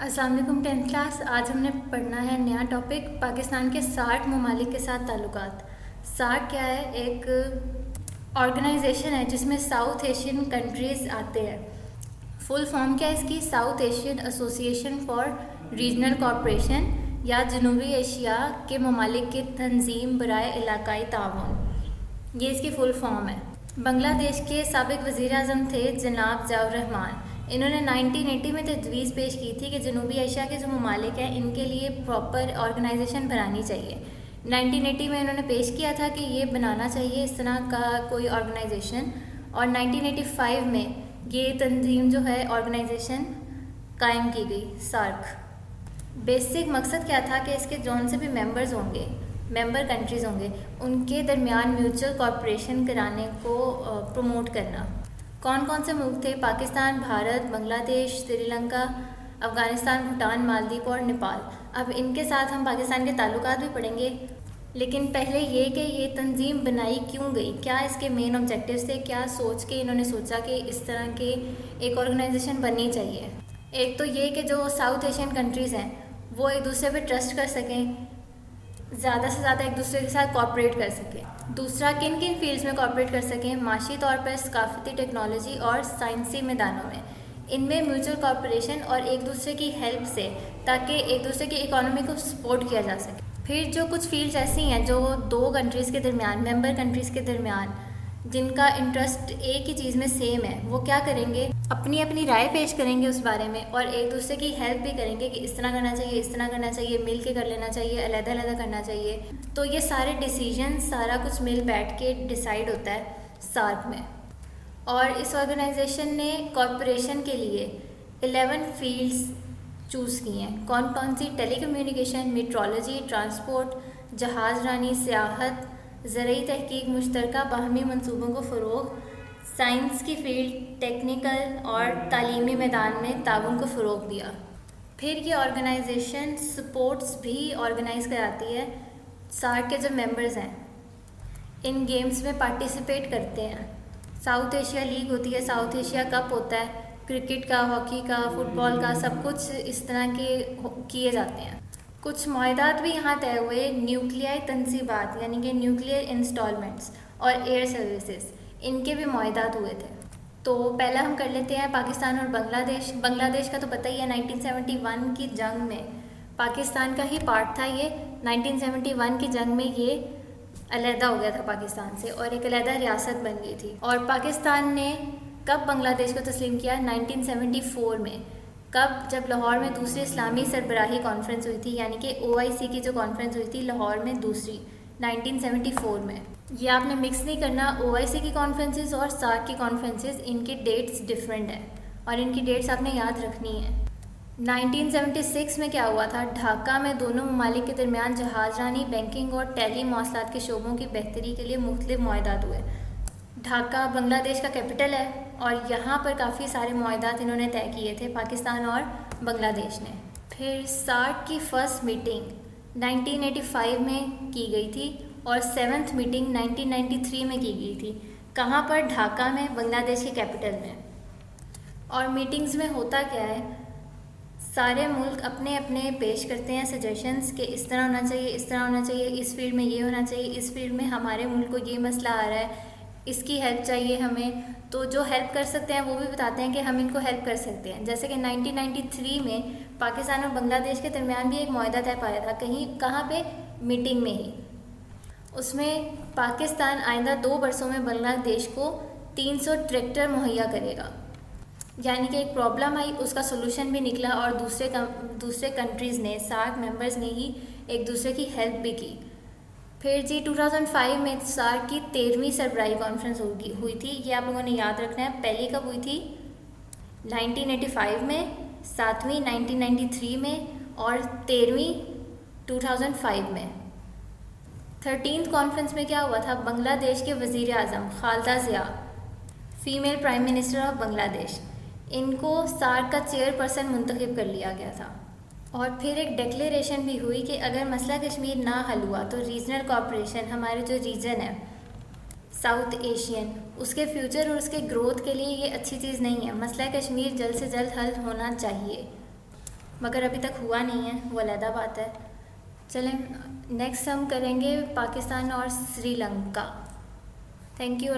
अस्सलाम वालेकुम 10th class. आज हमने पढ़ना है नया टॉपिक पाकिस्तान के 60 ममालिक के साथ ताल्लुकात। सार्क क्या है? एक ऑर्गेनाइजेशन है जिसमें साउथ एशियन कंट्रीज़ आते हैं। फुल फॉर्म क्या है इसकी? South Asian association for regional corporation, या जनूबी एशिया के ममालिक की तंजीम बराए इलाकाई ताउन, ये इसकी फुल फॉर्म है। बांग्लादेश के साबिक वज़ीर आज़म थे जनाब ज़ियाउर रहमान। इन्होंने 1980 में तजवीज़ पेश की थी कि जनूबी एशिया के जो ममालिक हैं इनके लिए प्रॉपर ऑर्गेनाइजेशन बनानी चाहिए। 1980 में इन्होंने पेश किया था कि ये बनाना चाहिए इस तरह का कोई ऑर्गेनाइजेशन, और 1985 में ये तंजीम जो है ऑर्गेनाइजेशन कायम की गई, सार्क। बेसिक मकसद क्या था कि इसके जौन से भी मेंबर्स होंगे, मेंबर कंट्रीज़ होंगे, उनके दरमियान म्यूचुअल कॉर्पोरेशन कराने को प्रमोट करना। कौन कौन से मुल्क थे? पाकिस्तान, भारत, बांग्लादेश, श्रीलंका, अफ़गानिस्तान, भूटान, मालदीव और नेपाल। अब इनके साथ हम पाकिस्तान के ताल्लुकात भी पढ़ेंगे, लेकिन पहले ये कि ये तंजीम बनाई क्यों गई, क्या इसके मेन ऑब्जेक्टिव्स थे, क्या सोच के इन्होंने सोचा कि इस तरह के एक ऑर्गेनाइजेशन बननी चाहिए। एक तो ये कि जो साउथ एशियन कंट्रीज़ हैं वो एक दूसरे पे ट्रस्ट कर सकें, ज़्यादा से ज़्यादा एक दूसरे के साथ कॉपरेट कर सकें। दूसरा, किन किन फील्ड्स में कॉपरेट कर सकें? माशी तौर पर सकाफती टेक्नोलॉजी और साइंसी मैदानों में। इनमें म्यूचुअल कॉपरेशन और एक दूसरे की हेल्प से, ताकि एक दूसरे की इकोनॉमी को सपोर्ट किया जा सके। फिर जो कुछ फील्ड्स ऐसी हैं जो दो कंट्रीज़ के दरमियान, मेंबर कंट्रीज़ के दरमियान, जिनका इंटरेस्ट एक ही चीज़ में सेम है, वो क्या करेंगे? अपनी अपनी राय पेश करेंगे उस बारे में, और एक दूसरे की हेल्प भी करेंगे कि इस तरह करना चाहिए, इस तरह करना चाहिए, मिल के कर लेना चाहिए, अलग-अलग करना चाहिए। तो ये सारे डिसीजन, सारा कुछ मिल बैठ के डिसाइड होता है सार्क में। और इस ऑर्गेनाइजेशन ने कॉर्पोरेशन के लिए 11 फील्ड्स चूज़ की हैं। कौन कौन सी? टेली कम्युनिकेशन, मेट्रोलॉजी, ट्रांसपोर्ट, जहाज़ रानी, सियाहत, ज़रूरी तहकीक, मुश्तरका बाहमी मनसूबों को फ़रोग़, साइंस की फील्ड, टेक्निकल और तालीमी मैदान में ताउन को फ़रोग़ दिया। फिर ये ऑर्गेनाइजेशन स्पोर्ट्स भी ऑर्गेनाइज़ कराती है। सार्क के जो मेंबर्स हैं इन गेम्स में पार्टिसिपेट करते हैं। साउथ एशिया लीग होती है, साउथ एशिया कप होता है, क्रिकेट का, हॉकी का, फुटबॉल का, सब कुछ इस तरह के किए जाते हैं। कुछ मुआहदात भी यहाँ तय हुए, न्यूक्लियाई तनसीबात यानी कि न्यूक्लियर इंस्टॉलमेंट्स और एयर सर्विसेज, इनके भी मुआहदात हुए थे। तो पहला हम कर लेते हैं पाकिस्तान और बांग्लादेश। बांग्लादेश का तो पता ही है, 1971 की जंग में पाकिस्तान का ही पार्ट था ये। 1971 की जंग में ये अलहदा हो गया था पाकिस्तान से और एक अलहदा रियासत बन गई थी। और पाकिस्तान ने कब बांग्लादेश को तस्लीम किया? 1974 में। कब? जब लाहौर में दूसरी इस्लामी सरबराही कॉन्फ्रेंस हुई थी, यानी कि OIC की जो कॉन्फ्रेंस हुई थी लाहौर में दूसरी, 1974 में। ये आपने मिक्स नहीं करना, OIC की कॉन्फ्रेंसेस और सार्क की कॉन्फ्रेंसेस, इनकी डेट्स डिफरेंट हैं और इनकी डेट्स आपने याद रखनी है। 1976 में क्या हुआ था? ढाका में दोनों ममालिक के दरमियान जहाज़रानी, बैंकिंग और टेली मौसलात के शोबों की बेहतरी के लिए मुख्तलिफ मुआहदात हुए। ढाका बांग्लादेश का कैपिटल है और यहाँ पर काफ़ी सारे मुआहदात इन्होंने तय किए थे, पाकिस्तान और बांग्लादेश ने। फिर सार्क की फ़र्स्ट मीटिंग 1985 में की गई थी और 7th मीटिंग 1993 में की गई थी। कहाँ पर? ढाका में, बांग्लादेश के कैपिटल में। और मीटिंग्स में होता क्या है, सारे मुल्क अपने अपने पेश करते हैं सजेशंस कि इस तरह होना चाहिए, इस तरह होना चाहिए, इस फील्ड में ये होना चाहिए, इस फील्ड में हमारे मुल्क को ये मसला आ रहा है, इसकी हेल्प चाहिए हमें। तो जो हेल्प कर सकते हैं वो भी बताते हैं कि हम इनको हेल्प कर सकते हैं। जैसे कि 1993 में पाकिस्तान और बांग्लादेश के दरमियान भी एक मुआहदा तय पाया था, कहाँ पे? मीटिंग में ही। उसमें पाकिस्तान आइंदा 2 बरसों में बांग्लादेश को 300 ट्रैक्टर मुहैया करेगा। यानी कि एक प्रॉब्लम आई, उसका सोल्यूशन भी निकला और दूसरे कंट्रीज़ ने, सार्क मेंबर्स ने ही एक दूसरे की हेल्प भी की। फिर जी 2005 में सार्क की 13वीं सरबराही कॉन्फ्रेंस हुई थी। ये आप लोगों ने याद रखना है। पहली कब हुई थी? 1985 में, 7वीं 1993 में और 13वीं 2005 में। 13th कॉन्फ्रेंस में क्या हुआ था? बांग्लादेश के वज़ीर आज़म Khaleda Zia, female prime minister of Bangladesh, इनको सार्क का चेयरपर्सन मुंतखब कर लिया गया था। और फिर एक डिक्लेरेशन भी हुई कि अगर मसला कश्मीर ना हल हुआ तो रीजनल कॉर्पोरेशन, हमारे जो रीजन है साउथ एशियन, उसके फ्यूचर और उसके ग्रोथ के लिए ये अच्छी चीज़ नहीं है। मसला कश्मीर जल्द से जल्द हल होना चाहिए। مگر ابھی تک ہوا نہیں ہے، وہ علیحدہ بات ہے. چلیں نیکسٹ ہم کریں گے پاکستان اور سری لنکا. Thank you.